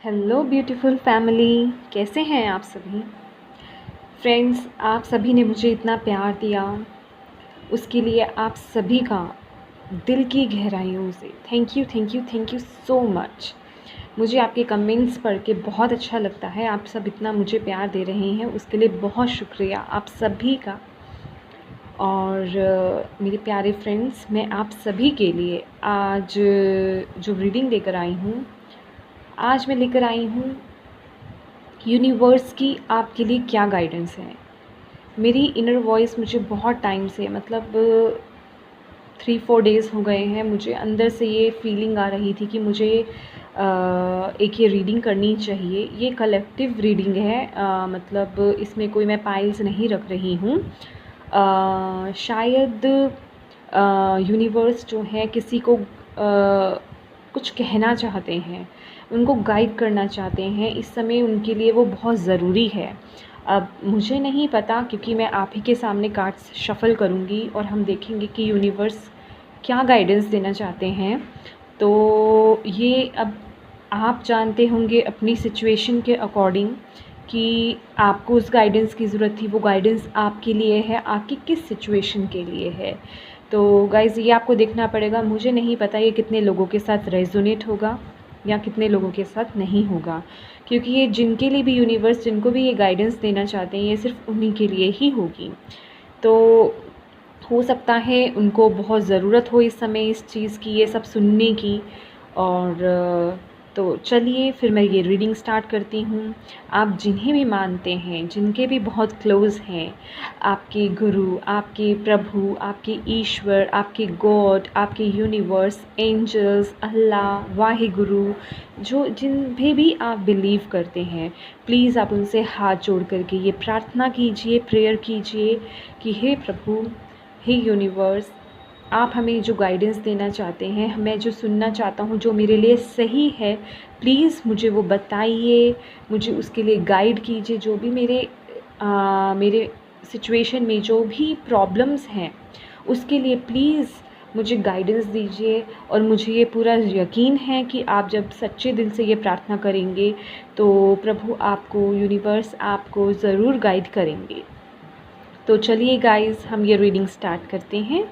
Hello beautiful family, कैसे हैं आप सभी फ्रेंड्स। आप सभी ने मुझे इतना प्यार दिया, उसके लिए आप सभी का दिल की गहराइयों से thank you thank you thank you so much. मुझे आपके कमेंट्स पढ़ के बहुत अच्छा लगता है। आप सब इतना मुझे प्यार दे रहे हैं, उसके लिए बहुत शुक्रिया आप सभी का। और मेरे प्यारे फ्रेंड्स, मैं आप सभी के लिए आज जो रीडिंग लेकर आई हूँ, आज मैं लेकर आई हूँ यूनिवर्स की आपके लिए क्या गाइडेंस है। मेरी इनर वॉइस मुझे बहुत टाइम से, मतलब 3-4 डेज़ हो गए हैं, मुझे अंदर से ये फीलिंग आ रही थी कि मुझे एक ये रीडिंग करनी चाहिए। ये कलेक्टिव रीडिंग है, मतलब इसमें कोई मैं पाइल्स नहीं रख रही हूँ। शायद यूनिवर्स जो है किसी को कुछ कहना चाहते हैं, उनको गाइड करना चाहते हैं। इस समय उनके लिए वो बहुत ज़रूरी है। अब मुझे नहीं पता, क्योंकि मैं आप ही के सामने कार्ड्स शफ़ल करूँगी और हम देखेंगे कि यूनिवर्स क्या गाइडेंस देना चाहते हैं। तो ये अब आप जानते होंगे अपनी सिचुएशन के अकॉर्डिंग कि आपको उस गाइडेंस की ज़रूरत थी, वो गाइडेंस आपके लिए है, आपकी किस सिचुएशन के लिए है। तो गाइज़, ये आपको देखना पड़ेगा। मुझे नहीं पता ये कितने लोगों के साथ रेजोनेट होगा या कितने लोगों के साथ नहीं होगा, क्योंकि ये जिनके लिए भी यूनिवर्स, जिनको भी ये गाइडेंस देना चाहते हैं, ये सिर्फ उन्हीं के लिए ही होगी। तो हो सकता है उनको बहुत ज़रूरत हो इस समय इस चीज़ की, ये सब सुनने की। और तो चलिए फिर मैं ये रीडिंग स्टार्ट करती हूँ। आप जिन्हें भी मानते हैं, जिनके भी बहुत क्लोज़ हैं, आपके गुरु, आपके प्रभु, आपके ईश्वर, आपके गॉड, आपके यूनिवर्स, एंजल्स, अल्लाह, वाहिगुरु, जो जिन भी आप बिलीव करते हैं, प्लीज़ आप उनसे हाथ जोड़ करके ये प्रार्थना कीजिए, प्रेयर कीजिए कि हे प्रभु, हे यूनिवर्स, आप हमें जो गाइडेंस देना चाहते हैं, मैं जो सुनना चाहता हूँ, जो मेरे लिए सही है, प्लीज़ मुझे वो बताइए, मुझे उसके लिए गाइड कीजिए। जो भी मेरे सिचुएशन में जो भी प्रॉब्लम्स हैं, उसके लिए प्लीज़ मुझे गाइडेंस दीजिए। और मुझे ये पूरा यकीन है कि आप जब सच्चे दिल से ये प्रार्थना करेंगे तो प्रभु आपको, यूनिवर्स आपको ज़रूर गाइड करेंगे। तो चलिए गाइज़, हम ये रीडिंग स्टार्ट करते हैं।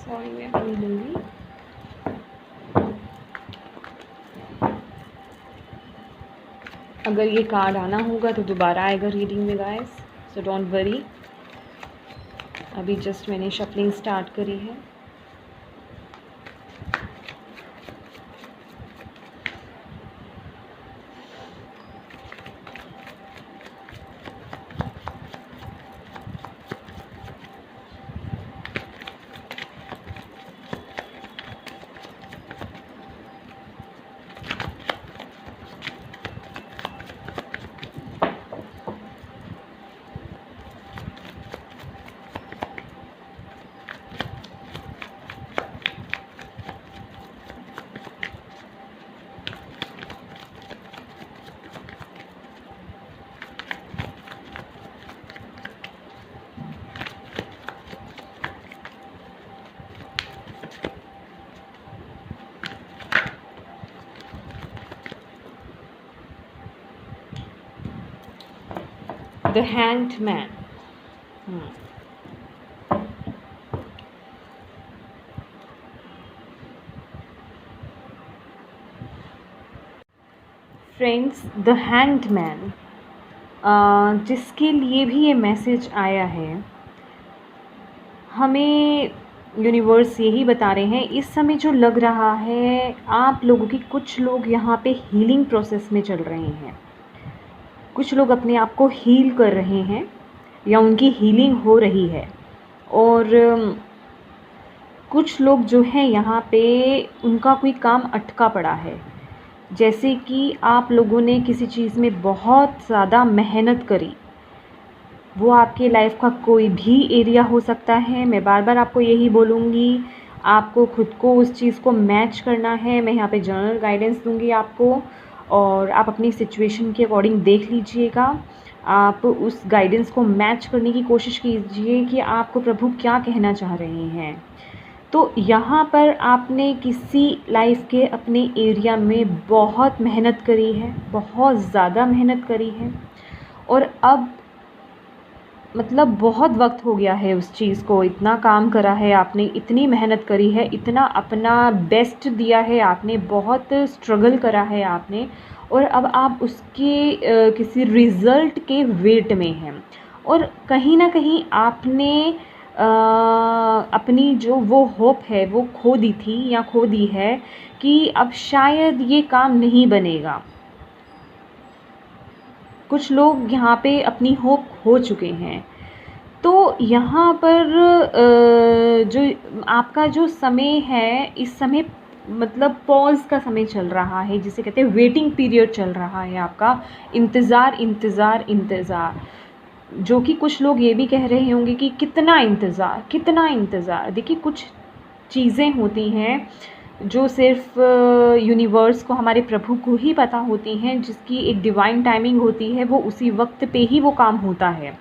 सॉरी, मैं पढ़ लूँगी। अगर ये कार्ड आना होगा तो दोबारा आएगा रीडिंग में गाइस, सो डोंट वरी। अभी जस्ट मैंने शफलिंग स्टार्ट करी है। The Hanged Man. Friends, the hanged man, जिसके लिए भी ये मैसेज आया है, हमें यूनिवर्स यही बता रहे हैं इस समय जो लग रहा है आप लोगों की, कुछ लोग यहाँ पे हीलिंग प्रोसेस में चल रहे हैं, कुछ लोग अपने आप को हील कर रहे हैं, या उनकी हीलिंग हो रही है। और कुछ लोग जो हैं यहाँ पे उनका कोई काम अटका पड़ा है, जैसे कि आप लोगों ने किसी चीज़ में बहुत ज़्यादा मेहनत करी। वो आपके लाइफ का कोई भी एरिया हो सकता है। मैं बार बार आपको यही बोलूँगी, आपको खुद को उस चीज़ को मैच करना है। मैं यहाँ पे जनरल गाइडेंस दूँगी आपको, और आप अपनी सिचुएशन के अकॉर्डिंग देख लीजिएगा। आप उस गाइडेंस को मैच करने की कोशिश कीजिए कि आपको प्रभु क्या कहना चाह रहे हैं। तो यहाँ पर आपने किसी लाइफ के अपने एरिया में बहुत मेहनत करी है, बहुत ज़्यादा मेहनत करी है, और अब मतलब बहुत वक्त हो गया है उस चीज़ को। इतना काम करा है आपने, इतनी मेहनत करी है, इतना अपना बेस्ट दिया है आपने, बहुत स्ट्रगल करा है आपने, और अब आप उसके किसी रिज़ल्ट के वेट में हैं। और कहीं ना कहीं आपने अपनी जो वो होप है वो खो दी थी या खो दी है कि अब शायद ये काम नहीं बनेगा। कुछ लोग यहाँ पे अपनी होप खो चुके हैं। तो यहाँ पर जो आपका जो समय है, इस समय मतलब पॉज का समय चल रहा है, जिसे कहते हैं वेटिंग पीरियड चल रहा है आपका। इंतज़ार इंतज़ार इंतज़ार, जो कि कुछ लोग ये भी कह रहे होंगे कि कितना इंतज़ार कितना इंतज़ार। देखिए, कुछ चीज़ें होती हैं जो सिर्फ यूनिवर्स को, हमारे प्रभु को ही पता होती हैं, जिसकी एक डिवाइन टाइमिंग होती है, वो उसी वक्त पे ही वो काम होता है।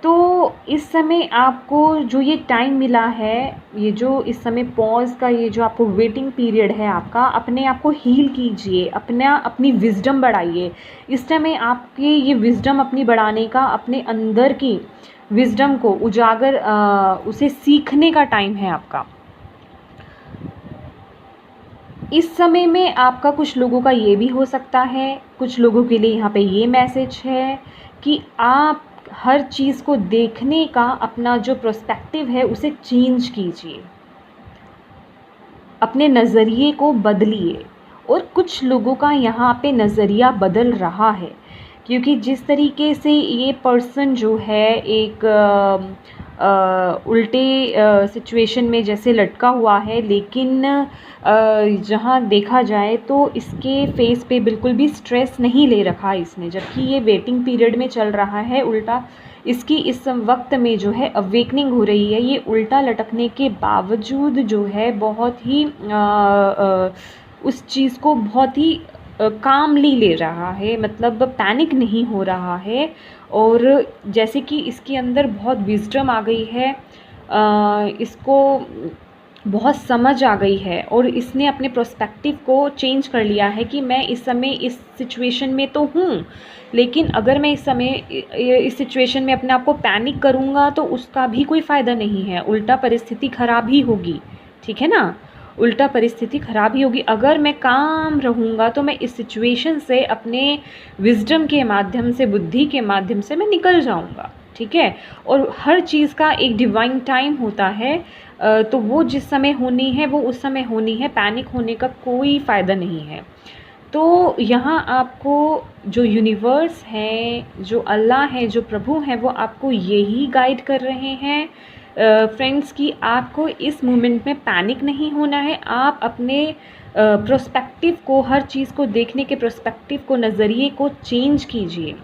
तो इस समय आपको जो ये टाइम मिला है, ये जो इस समय पॉज का ये जो आपको वेटिंग पीरियड है आपका, अपने आप को हील कीजिए, अपनी विज़डम बढ़ाइए। इस समय आपके ये विज़डम अपनी बढ़ाने का, अपने अंदर की विज़डम को उजागर उसे सीखने का टाइम है आपका। इस समय में आपका कुछ लोगों का ये भी हो सकता है, कुछ लोगों के लिए यहाँ पे ये मैसेज है कि आप हर चीज़ को देखने का अपना जो पर्सपेक्टिव है उसे चेंज कीजिए, अपने नज़रिए को बदलिए। और कुछ लोगों का यहाँ पे नज़रिया बदल रहा है, क्योंकि जिस तरीके से ये पर्सन जो है एक उल्टे सिचुएशन में जैसे लटका हुआ है, लेकिन जहाँ देखा जाए तो इसके फेस पे बिल्कुल भी स्ट्रेस नहीं ले रखा इसने, जबकि ये वेटिंग पीरियड में चल रहा है। उल्टा इसकी इस वक्त में जो है अवेकनिंग हो रही है। ये उल्टा लटकने के बावजूद जो है बहुत ही उस चीज़ को बहुत ही कामली ले रहा है, मतलब पैनिक नहीं हो रहा है। और जैसे कि इसके अंदर बहुत विज़डम आ गई है, इसको बहुत समझ आ गई है, और इसने अपने पर्सपेक्टिव को चेंज कर लिया है कि मैं इस समय इस सिचुएशन में तो हूँ, लेकिन अगर मैं इस समय इस सिचुएशन में अपने आप को पैनिक करूँगा तो उसका भी कोई फ़ायदा नहीं है, उल्टा परिस्थिति ख़राब ही होगी। ठीक है ना, उल्टा परिस्थिति ख़राब ही होगी। अगर मैं काम रहूँगा तो मैं इस सिचुएशन से अपने विज़डम के माध्यम से, बुद्धि के माध्यम से मैं निकल जाऊँगा। ठीक है, और हर चीज़ का एक डिवाइन टाइम होता है, तो वो जिस समय होनी है वो उस समय होनी है, पैनिक होने का कोई फ़ायदा नहीं है। तो यहाँ आपको जो यूनिवर्स है, जो अल्लाह है, जो प्रभु हैं, वो आपको यही गाइड कर रहे हैं फ्रेंड्स कि आपको इस मोमेंट में पैनिक नहीं होना है। आप अपने प्रोस्पेक्टिव को, हर चीज़ को देखने के प्रोस्पेक्टिव को, नज़रिए को चेंज कीजिए।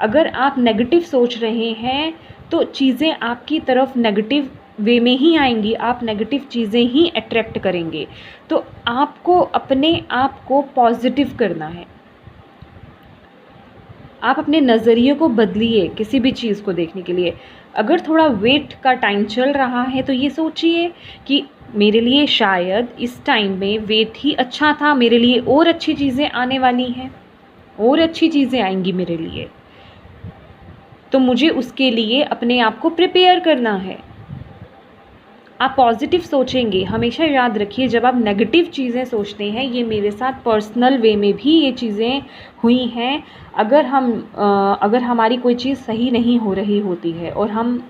अगर आप नेगेटिव सोच रहे हैं तो चीज़ें आपकी तरफ नेगेटिव वे में ही आएंगी, आप नेगेटिव चीज़ें ही अट्रैक्ट करेंगे। तो आपको अपने आप को पॉजिटिव करना है। आप अपने नज़रिए को बदलिए किसी भी चीज़ को देखने के लिए। अगर थोड़ा वेट का टाइम चल रहा है तो ये सोचिए कि मेरे लिए शायद इस टाइम में वेट ही अच्छा था, मेरे लिए और अच्छी चीज़ें आने वाली हैं, और अच्छी चीज़ें आएंगी मेरे लिए, तो मुझे उसके लिए अपने आप को प्रिपेयर करना है। आप पॉजिटिव सोचेंगे। हमेशा याद रखिए, जब आप नेगेटिव चीज़ें सोचते हैं, ये मेरे साथ पर्सनल वे में भी ये चीज़ें हुई हैं। अगर हमारी कोई चीज़ सही नहीं हो रही होती है और हम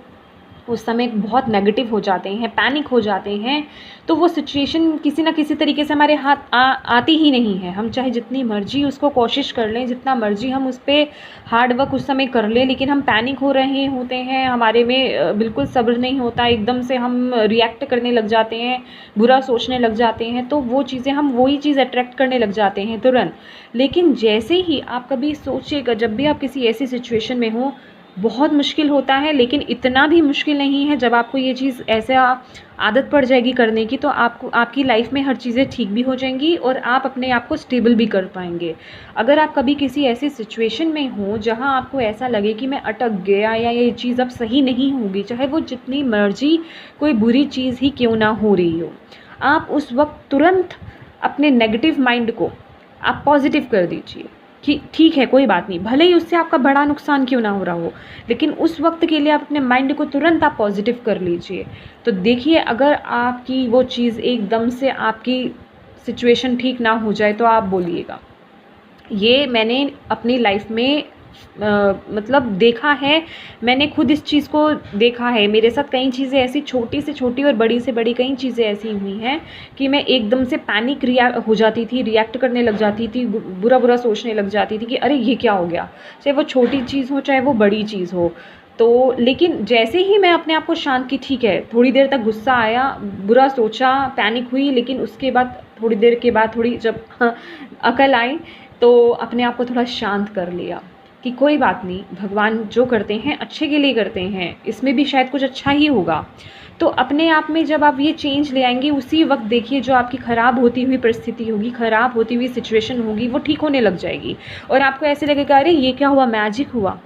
उस समय बहुत नेगेटिव हो जाते हैं, पैनिक हो जाते हैं, तो वो सिचुएशन किसी ना किसी तरीके से हमारे हाथ आती ही नहीं है। हम चाहे जितनी मर्जी उसको कोशिश कर लें, जितना मर्जी हम उस पर हार्ड वर्क उस समय कर लें, लेकिन हम पैनिक हो रहे होते हैं, हमारे में बिल्कुल सब्र नहीं होता, एकदम से हम रिएक्ट करने लग जाते हैं, बुरा सोचने लग जाते हैं, तो वो चीज़ें हम वही चीज़ अट्रैक्ट करने लग जाते हैं तुरंत। लेकिन जैसे ही आप कभी सोचिएगा, जब भी आप किसी ऐसी सिचुएशन में हो, बहुत मुश्किल होता है, लेकिन इतना भी मुश्किल नहीं है। जब आपको ये चीज़ ऐसा आदत पड़ जाएगी करने की, तो आपको आपकी लाइफ में हर चीज़ें ठीक भी हो जाएंगी और आप अपने आप को स्टेबल भी कर पाएंगे। अगर आप कभी किसी ऐसी सिचुएशन में हो जहां आपको ऐसा लगे कि मैं अटक गया या ये चीज़ अब सही नहीं होगी, चाहे वो जितनी मर्जी कोई बुरी चीज़ ही क्यों ना हो रही हो, आप उस वक्त तुरंत अपने नेगेटिव माइंड को आप पॉजिटिव कर दीजिए कि ठीक है, कोई बात नहीं, भले ही उससे आपका बड़ा नुकसान क्यों ना हो रहा हो, लेकिन उस वक्त के लिए आप अपने माइंड को तुरंत आप पॉजिटिव कर लीजिए। तो देखिए, अगर आपकी वो चीज़ एकदम से आपकी सिचुएशन ठीक ना हो जाए तो आप बोलिएगा। ये मैंने अपनी लाइफ में मतलब देखा है, मैंने खुद इस चीज़ को देखा है। मेरे साथ कई चीज़ें ऐसी छोटी से छोटी और बड़ी से बड़ी कई चीज़ें ऐसी हुई हैं कि मैं एकदम से पैनिक हो जाती थी, रिएक्ट करने लग जाती थी, बुरा बुरा सोचने लग जाती थी कि अरे ये क्या हो गया, चाहे वो छोटी चीज़ हो चाहे वो बड़ी चीज़ हो। तो लेकिन जैसे ही मैं अपने आप को शांत की, ठीक है, थोड़ी देर तक गुस्सा आया, बुरा सोचा, पैनिक हुई, लेकिन उसके बाद थोड़ी देर के बाद थोड़ी जब अकल आई तो अपने आप को थोड़ा शांत कर लिया कि कोई बात नहीं, भगवान जो करते हैं अच्छे के लिए करते हैं, इसमें भी शायद कुछ अच्छा ही होगा। तो अपने आप में जब आप ये चेंज ले आएंगे, उसी वक्त देखिए जो आपकी ख़राब होती हुई परिस्थिति होगी, ख़राब होती हुई सिचुएशन होगी, वो ठीक होने लग जाएगी और आपको ऐसे लगेगा अरे ये क्या हुआ, मैजिक हुआ।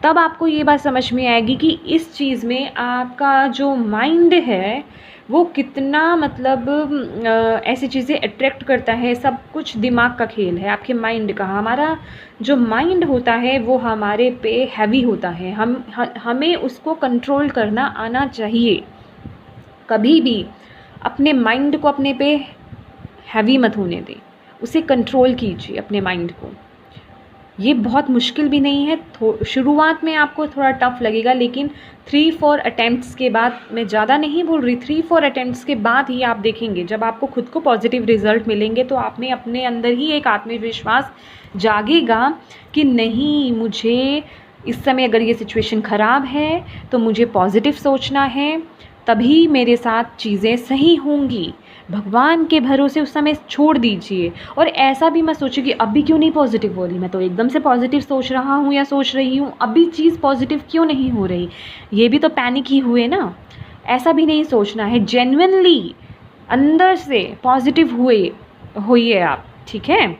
तब आपको ये बात समझ में आएगी कि इस चीज़ में आपका जो माइंड है वो कितना मतलब ऐसी चीज़ें अट्रैक्ट करता है। सब कुछ दिमाग का खेल है, आपके माइंड का। हमारा जो माइंड होता है वो हमारे पे हैवी होता है, हमें उसको कंट्रोल करना आना चाहिए। कभी भी अपने माइंड को अपने पे हैवी मत होने दें, उसे कंट्रोल कीजिए अपने माइंड को। ये बहुत मुश्किल भी नहीं है, शुरुआत में आपको थोड़ा टफ लगेगा, लेकिन 3-4 अटैम्प्ट्स के बाद, मैं ज़्यादा नहीं बोल रही, 3-4 अटैम्प्ट्स के बाद ही आप देखेंगे, जब आपको खुद को पॉजिटिव रिजल्ट मिलेंगे तो आप में अपने अंदर ही एक आत्मविश्वास जागेगा कि नहीं, मुझे इस समय अगर ये सिचुएशन ख़राब है तो मुझे पॉजिटिव सोचना है, तभी मेरे साथ चीज़ें सही होंगी। भगवान के भरोसे उस समय छोड़ दीजिए और ऐसा भी मत सोचिए कि अभी क्यों नहीं पॉजिटिव हो रही, मैं तो एकदम से पॉजिटिव सोच रहा हूँ या सोच रही हूँ, अभी चीज़ पॉजिटिव क्यों नहीं हो रही, ये भी तो पैनिक ही हुए ना। ऐसा भी नहीं सोचना है, जेन्युइनली अंदर से पॉजिटिव होइए आप, ठीक है।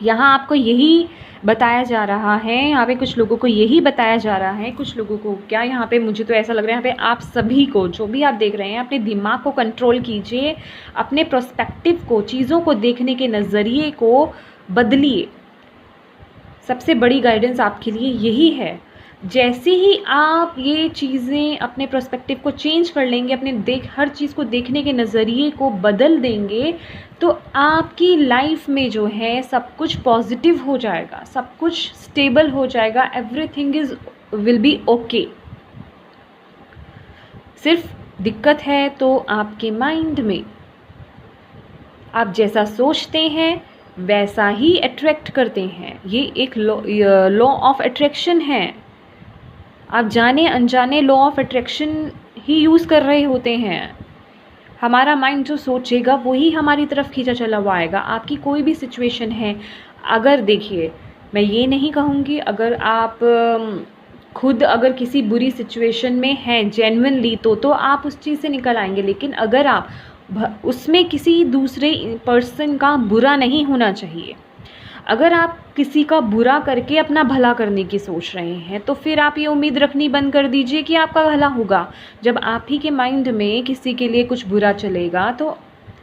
यहाँ आपको यही बताया जा रहा है, यहाँ पे कुछ लोगों को यही बताया जा रहा है, कुछ लोगों को क्या, यहाँ पे मुझे तो ऐसा लग रहा है यहाँ पे आप सभी को, जो भी आप देख रहे हैं, अपने दिमाग को कंट्रोल कीजिए, अपने पर्सपेक्टिव को, चीज़ों को देखने के नज़रिए को बदलिए। सबसे बड़ी गाइडेंस आपके लिए यही है। जैसे ही आप ये चीज़ें अपने पर्सपेक्टिव को चेंज कर लेंगे, अपने हर चीज़ को देखने के नज़रिए को बदल देंगे, तो आपकी लाइफ में जो है सब कुछ पॉजिटिव हो जाएगा, सब कुछ स्टेबल हो जाएगा, एवरीथिंग विल बी ओके। सिर्फ दिक्कत है तो आपके माइंड में। आप जैसा सोचते हैं वैसा ही अट्रैक्ट करते हैं, ये एक लॉ ऑफ अट्रैक्शन है। आप जाने अनजाने law of attraction he use कर रहे होते हैं। हमारा माइंड जो सोचेगा वही हमारी तरफ खींचा चला हुआ आएगा। आपकी कोई भी सिचुएशन है, अगर देखिए, मैं ये नहीं कहूँगी, अगर आप खुद अगर किसी बुरी सिचुएशन में हैं जेन्युइनली, तो आप उस चीज़ से निकल आएंगे, लेकिन अगर आप उसमें किसी दूसरे पर्सन का बुरा नहीं होना चाहिए। अगर आप किसी का बुरा करके अपना भला करने की सोच रहे हैं, तो फिर आप ये उम्मीद रखनी बंद कर दीजिए कि आपका भला होगा। जब आप ही के माइंड में किसी के लिए कुछ बुरा चलेगा तो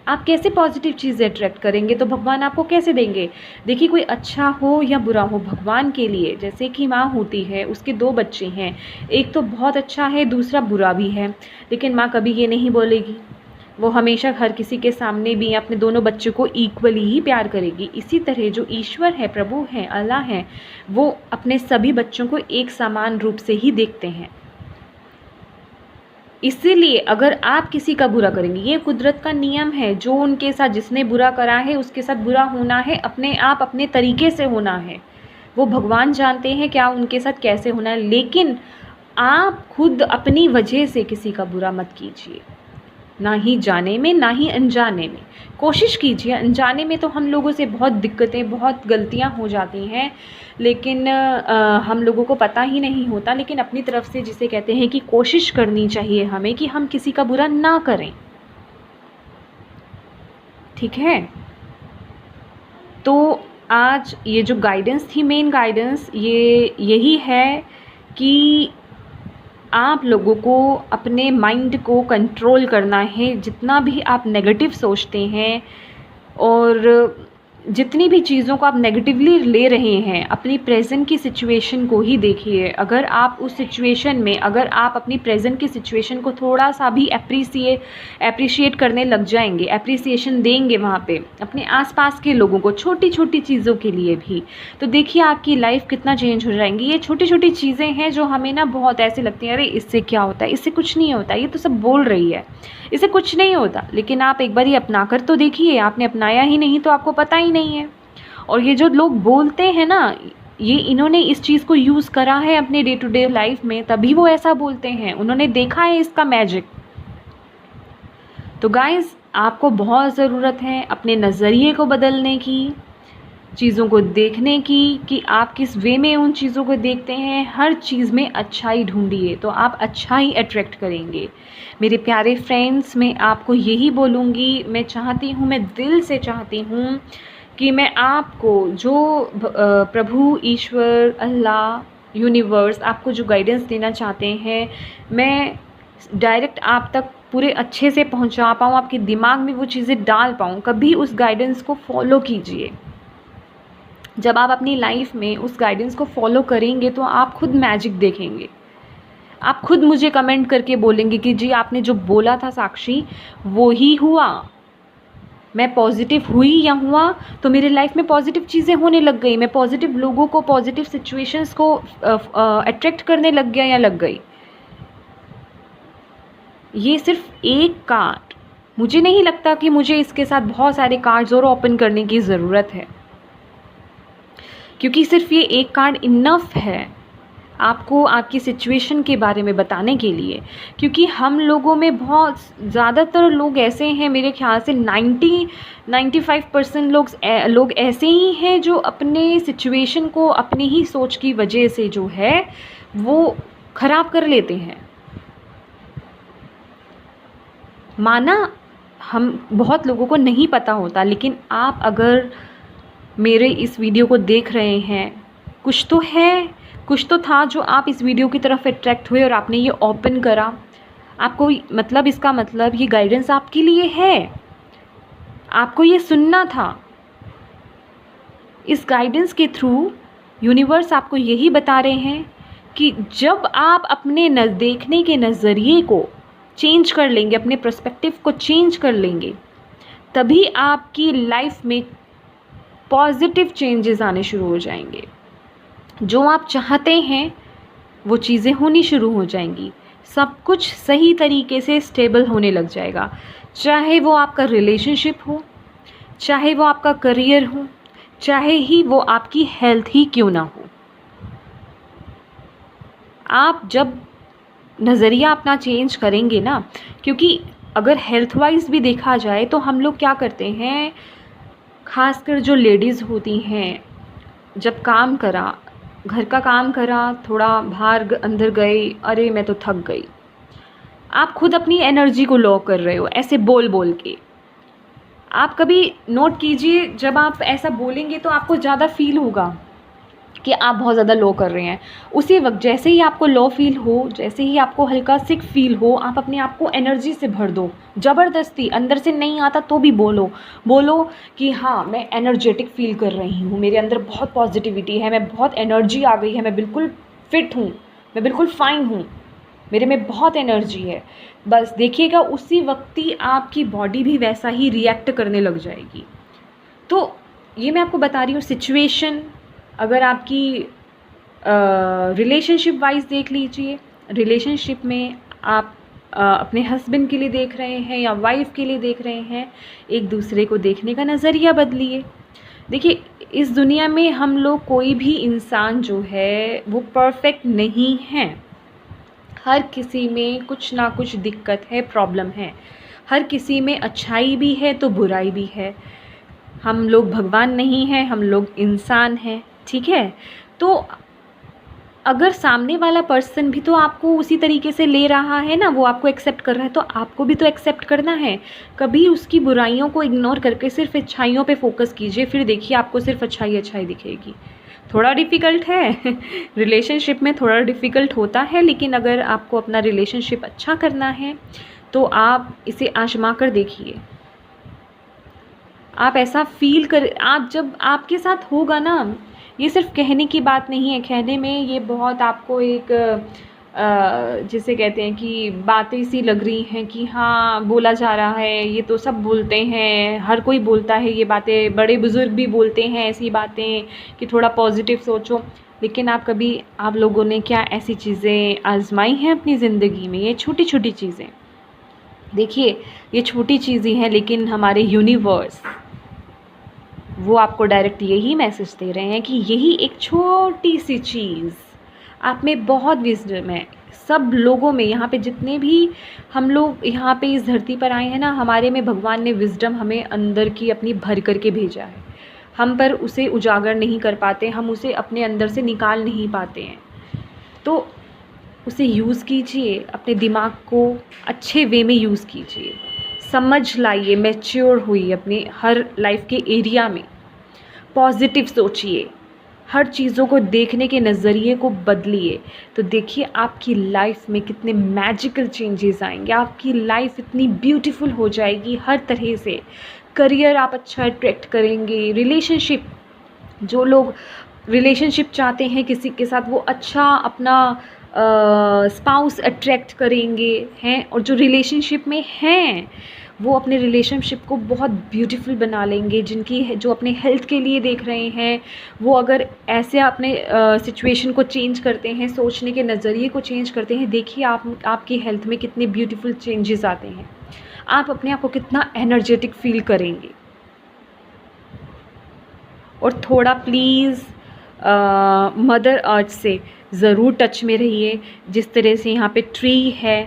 आप कैसे पॉजिटिव चीज़ें अट्रैक्ट करेंगे, तो भगवान आपको कैसे देंगे। देखिए, कोई अच्छा हो या बुरा हो, भगवान के लिए, जैसे कि माँ होती है, उसके 2 बच्चे हैं, एक तो बहुत अच्छा है, दूसरा बुरा भी है, लेकिन माँ कभी ये नहीं बोलेगी, वो हमेशा हर किसी के सामने भी अपने दोनों बच्चों को इक्वली ही प्यार करेगी। इसी तरह जो ईश्वर है, प्रभु हैं, अल्लाह हैं, वो अपने सभी बच्चों को एक समान रूप से ही देखते हैं। इसीलिए अगर आप किसी का बुरा करेंगे, ये कुदरत का नियम है, जो उनके साथ जिसने बुरा करा है उसके साथ बुरा होना है, अपने आप अपने तरीके से होना है। वो भगवान जानते हैं क्या उनके साथ कैसे होना है, लेकिन आप खुद अपनी वजह से किसी का बुरा मत कीजिए, ना ही जाने में ना ही अनजाने में। कोशिश कीजिए, अनजाने में तो हम लोगों से बहुत दिक्कतें, बहुत गलतियां हो जाती हैं, लेकिन हम लोगों को पता ही नहीं होता। लेकिन अपनी तरफ से जिसे कहते हैं कि कोशिश करनी चाहिए हमें कि हम किसी का बुरा ना करें, ठीक है। तो आज ये जो गाइडेंस थी, मेन गाइडेंस ये यही है कि आप लोगों को अपने माइंड को कंट्रोल करना है। जितना भी आप नेगेटिव सोचते हैं और जितनी भी चीज़ों को आप नेगेटिवली ले रहे हैं, अपनी प्रेजेंट की सिचुएशन को ही देखिए। अगर आप उस सिचुएशन में, अगर आप अपनी प्रेजेंट की सिचुएशन को थोड़ा सा भी एप्रिशिएट करने लग जाएंगे, एप्रिसिएशन देंगे वहाँ पे अपने आसपास के लोगों को, छोटी छोटी चीज़ों के लिए भी, तो देखिए आपकी लाइफ कितना चेंज हो जाएंगी। ये छोटी छोटी चीज़ें हैं जो हमें ना बहुत ऐसे लगती हैं, अरे इससे क्या होता है, इससे कुछ नहीं होता, ये तो सब बोल रही है, इससे कुछ नहीं होता। लेकिन आप एक बार ये अपना कर तो देखिए, आपने अपनाया ही नहीं तो आपको पता ही नहीं है। और ये जो लोग बोलते हैं ना, ये इन्होंने इस चीज़ को यूज़ करा है अपने डे टू डे लाइफ में, तभी वो ऐसा बोलते हैं, उन्होंने देखा है इसका मैजिक। तो गाइस, आपको बहुत ज़रूरत है अपने नज़रिए को बदलने की, चीज़ों को देखने की, कि आप किस वे में उन चीज़ों को देखते हैं। हर चीज़ में अच्छाई ढूंढिए तो आप अच्छा ही अट्रैक्ट करेंगे। मेरे प्यारे फ्रेंड्स, मैं आपको यही बोलूँगी, मैं चाहती हूँ, मैं दिल से चाहती हूँ कि मैं आपको जो प्रभु, ईश्वर, अल्लाह, यूनिवर्स आपको जो गाइडेंस देना चाहते हैं, मैं डायरेक्ट आप तक पूरे अच्छे से पहुंचा पाऊँ, आपके दिमाग में वो चीज़ें डाल पाऊँ। कभी उस गाइडेंस को फॉलो कीजिए। जब आप अपनी लाइफ में उस गाइडेंस को फॉलो करेंगे तो आप खुद मैजिक देखेंगे। आप खुद मुझे कमेंट करके बोलेंगे कि जी आपने जो बोला था साक्षी, वो ही हुआ, मैं पॉजिटिव हुई या हुआ तो मेरे लाइफ में पॉजिटिव चीज़ें होने लग गई, मैं पॉजिटिव लोगों को, पॉजिटिव सिचुएशंस को अट्रैक्ट करने लग गया या लग गई। ये सिर्फ एक कार्ड, मुझे नहीं लगता कि मुझे इसके साथ बहुत सारे कार्ड्स और ओपन करने की ज़रूरत है, क्योंकि सिर्फ ये एक कार्ड इनफ है आपको आपकी सिचुएशन के बारे में बताने के लिए। क्योंकि हम लोगों में बहुत ज़्यादातर लोग ऐसे हैं, मेरे ख्याल से 95% लोग ऐसे ही हैं जो अपने सिचुएशन को अपनी ही सोच की वजह से जो है वो ख़राब कर लेते हैं। माना हम बहुत लोगों को नहीं पता होता, लेकिन आप अगर मेरे इस वीडियो को देख रहे हैं, कुछ तो है, कुछ तो था जो आप इस वीडियो की तरफ अट्रैक्ट हुए और आपने ये ओपन करा। आपको मतलब, इसका मतलब ये गाइडेंस आपके लिए है, आपको ये सुनना था। इस गाइडेंस के थ्रू यूनिवर्स आपको यही बता रहे हैं कि जब आप अपने देखने के नज़रिए को चेंज कर लेंगे, अपने पर्सपेक्टिव को चेंज कर लेंगे, तभी आपकी लाइफ में पॉजिटिव चेंजेस आने शुरू हो जाएंगे। जो आप चाहते हैं वो चीज़ें होनी शुरू हो जाएंगी, सब कुछ सही तरीके से स्टेबल होने लग जाएगा। चाहे वो आपका रिलेशनशिप हो, चाहे वो आपका करियर हो, चाहे ही वो आपकी हेल्थ ही क्यों ना हो। आप जब नज़रिया अपना चेंज करेंगे ना, क्योंकि अगर हेल्थ वाइज भी देखा जाए तो हम लोग क्या करते हैं, ख़ासकर जो लेडीज़ होती हैं, जब काम करा, घर का काम करा, थोड़ा बाहर अंदर गई, अरे मैं तो थक गई, आप खुद अपनी एनर्जी को लो कर रहे हो ऐसे बोल बोल के। आप कभी नोट कीजिए, जब आप ऐसा बोलेंगे तो आपको ज़्यादा फील होगा कि आप बहुत ज़्यादा लो कर रहे हैं। उसी वक्त जैसे ही आपको लो फील हो, जैसे ही आपको हल्का सिक फील हो, आप अपने आप को एनर्जी से भर दो, ज़बरदस्ती, अंदर से नहीं आता तो भी बोलो कि हाँ मैं एनर्जेटिक फील कर रही हूँ, मेरे अंदर बहुत पॉजिटिविटी है, मैं बहुत एनर्जी आ गई है, मैं बिल्कुल फिट हूँ, मैं बिल्कुल फाइन हूँ, मेरे में बहुत एनर्जी है। बस देखिएगा उसी वक्त ही आपकी बॉडी भी वैसा ही रिएक्ट करने लग जाएगी। तो ये मैं आपको बता रही हूँ सिचुएशन। अगर आपकी रिलेशनशिप वाइज देख लीजिए, रिलेशनशिप में आप अपने हस्बैंड के लिए देख रहे हैं या वाइफ के लिए देख रहे हैं, एक दूसरे को देखने का नज़रिया बदलिए। देखिए, इस दुनिया में हम लोग कोई भी इंसान जो है वो परफेक्ट नहीं है। हर किसी में कुछ ना कुछ दिक्कत है, प्रॉब्लम है। हर किसी में अच्छाई भी है तो बुराई भी है। हम लोग भगवान नहीं हैं, हम लोग इंसान हैं, ठीक है। तो अगर सामने वाला पर्सन भी तो आपको उसी तरीके से ले रहा है ना, वो आपको एक्सेप्ट कर रहा है, तो आपको भी तो एक्सेप्ट करना है। कभी उसकी बुराइयों को इग्नोर करके सिर्फ अच्छाइयों पे फोकस कीजिए, फिर देखिए आपको सिर्फ अच्छाई अच्छाई दिखेगी। थोड़ा डिफ़िकल्ट है रिलेशनशिप में थोड़ा डिफ़िकल्ट होता है, लेकिन अगर आपको अपना रिलेशनशिप अच्छा करना है तो आप इसे आजमा कर देखिए। आप ऐसा फील कर, आप जब आपके साथ होगा ना, ये सिर्फ कहने की बात नहीं है। कहने में ये बहुत आपको एक जिसे कहते हैं कि बातें सी लग रही हैं कि हाँ बोला जा रहा है, ये तो सब बोलते हैं, हर कोई बोलता है ये बातें, बड़े बुज़ुर्ग भी बोलते हैं ऐसी बातें कि थोड़ा पॉजिटिव सोचो। लेकिन आप लोगों ने क्या ऐसी चीज़ें आजमाई हैं अपनी ज़िंदगी में? ये छोटी छोटी चीज़ें, देखिए ये छोटी चीज़ें हैं, लेकिन हमारे यूनिवर्स वो आपको डायरेक्ट यही मैसेज दे रहे हैं कि यही एक छोटी सी चीज़ आप में बहुत विज़डम है। सब लोगों में, यहाँ पे जितने भी हम लोग यहाँ पे इस धरती पर आए हैं ना, हमारे में भगवान ने विज़डम हमें अंदर की अपनी भर करके भेजा है। हम पर उसे उजागर नहीं कर पाते, हम उसे अपने अंदर से निकाल नहीं पाते हैं। तो उसे यूज़ कीजिए, अपने दिमाग को अच्छे वे में यूज़ कीजिए, समझ लाइए, मैच्योर हुई अपने हर लाइफ के एरिया में, पॉजिटिव सोचिए, हर चीज़ों को देखने के नज़रिए को बदलिए। तो देखिए आपकी लाइफ में कितने मैजिकल चेंजेस आएंगे, आपकी लाइफ इतनी ब्यूटीफुल हो जाएगी हर तरह से। करियर आप अच्छा अट्रैक्ट करेंगे, रिलेशनशिप, जो लोग रिलेशनशिप चाहते हैं किसी के साथ, वो अच्छा अपना स्पाउस अट्रैक्ट करेंगे हैं, और जो रिलेशनशिप में हैं वो अपने रिलेशनशिप को बहुत ब्यूटीफुल बना लेंगे। जो अपने हेल्थ के लिए देख रहे हैं, वो अगर ऐसे अपने सिचुएशन को चेंज करते हैं, सोचने के नज़रिए को चेंज करते हैं, देखिए आपकी हेल्थ में कितने ब्यूटीफुल चेंजेस आते हैं। आप अपने आप को कितना एनर्जेटिक फील करेंगे। और थोड़ा प्लीज़ मदर अर्थ से ज़रूर टच में रहिए। जिस तरह से यहाँ पे ट्री है,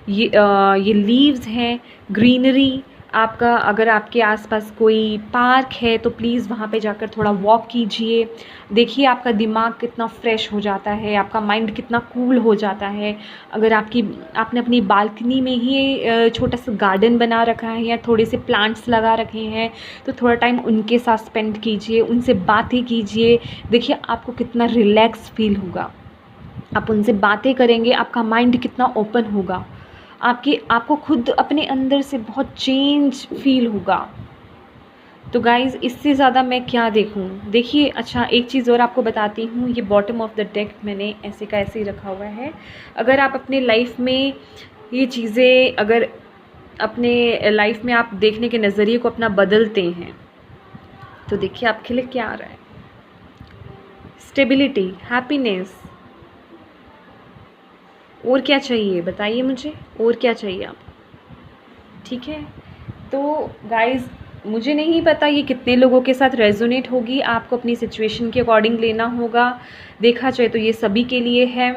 ये लीव्स हैं, ग्रीनरी, आपका अगर आपके आसपास कोई पार्क है तो प्लीज़ वहाँ पे जाकर थोड़ा वॉक कीजिए। देखिए आपका दिमाग कितना फ्रेश हो जाता है, आपका माइंड कितना कूल हो जाता है। अगर आपने अपनी बालकनी में ही छोटा सा गार्डन बना रखा है या थोड़े से प्लांट्स लगा रखे हैं, तो थोड़ा टाइम उनके साथ स्पेंड कीजिए, उनसे बातें कीजिए। देखिए आपको कितना रिलैक्स फील होगा। आप उनसे बातें करेंगे, आपका माइंड कितना ओपन होगा, आपको खुद अपने अंदर से बहुत चेंज फील होगा। तो गाइज़ इससे ज़्यादा मैं क्या देखूँ। देखिए अच्छा एक चीज़ और आपको बताती हूँ, ये बॉटम ऑफ द डेक मैंने ऐसे का ऐसे ही रखा हुआ है। अगर आप अपने लाइफ में ये चीज़ें, अगर अपने लाइफ में आप देखने के नज़रिए को अपना बदलते हैं, तो देखिए आपके लिए क्या आ रहा है। स्टेबिलिटी, हैप्पीनेस, और क्या चाहिए बताइए मुझे, और क्या चाहिए आपको? ठीक है, तो गाइज़ मुझे नहीं पता ये कितने लोगों के साथ रेजोनेट होगी, आपको अपनी सिचुएशन के अकॉर्डिंग लेना होगा। देखा जाए तो ये सभी के लिए है,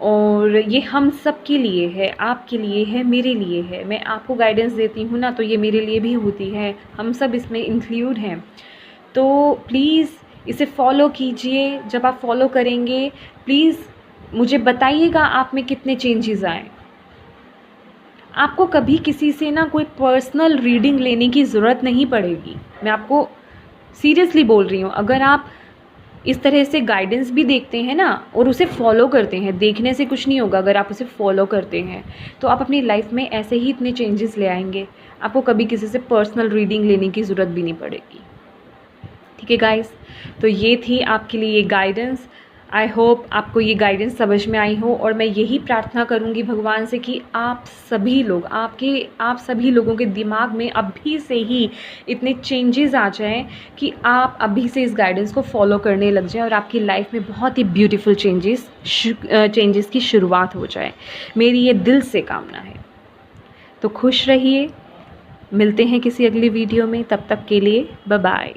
और ये हम सब के लिए है, आपके लिए है, मेरे लिए है। मैं आपको गाइडेंस देती हूँ ना, तो ये मेरे लिए भी होती है, हम सब इसमें इंक्लूड हैं। तो प्लीज़ इसे फॉलो कीजिए। जब आप फॉलो करेंगे प्लीज़ मुझे बताइएगा आप में कितने चेंजेस आए। आपको कभी किसी से ना कोई पर्सनल रीडिंग लेने की ज़रूरत नहीं पड़ेगी, मैं आपको सीरियसली बोल रही हूँ। अगर आप इस तरह से गाइडेंस भी देखते हैं ना और उसे फॉलो करते हैं, देखने से कुछ नहीं होगा, अगर आप उसे फॉलो करते हैं तो आप अपनी लाइफ में ऐसे ही इतने चेंजेस ले आएंगे। आपको कभी किसी से पर्सनल रीडिंग लेने की ज़रूरत भी नहीं पड़ेगी। ठीक है गाइस, तो ये थी आपके लिए ये गाइडेंस। आई होप आपको ये गाइडेंस समझ में आई हो, और मैं यही प्रार्थना करूँगी भगवान से कि आप सभी लोगों के दिमाग में अभी से ही इतने चेंजेस आ जाएं कि आप अभी से इस गाइडेंस को फॉलो करने लग जाएं और आपकी लाइफ में बहुत ही ब्यूटीफुल चेंजेस की शुरुआत हो जाए। मेरी ये दिल से कामना है। तो खुश रहिए, मिलते हैं किसी अगली वीडियो में, तब तक के लिए बाय बाय।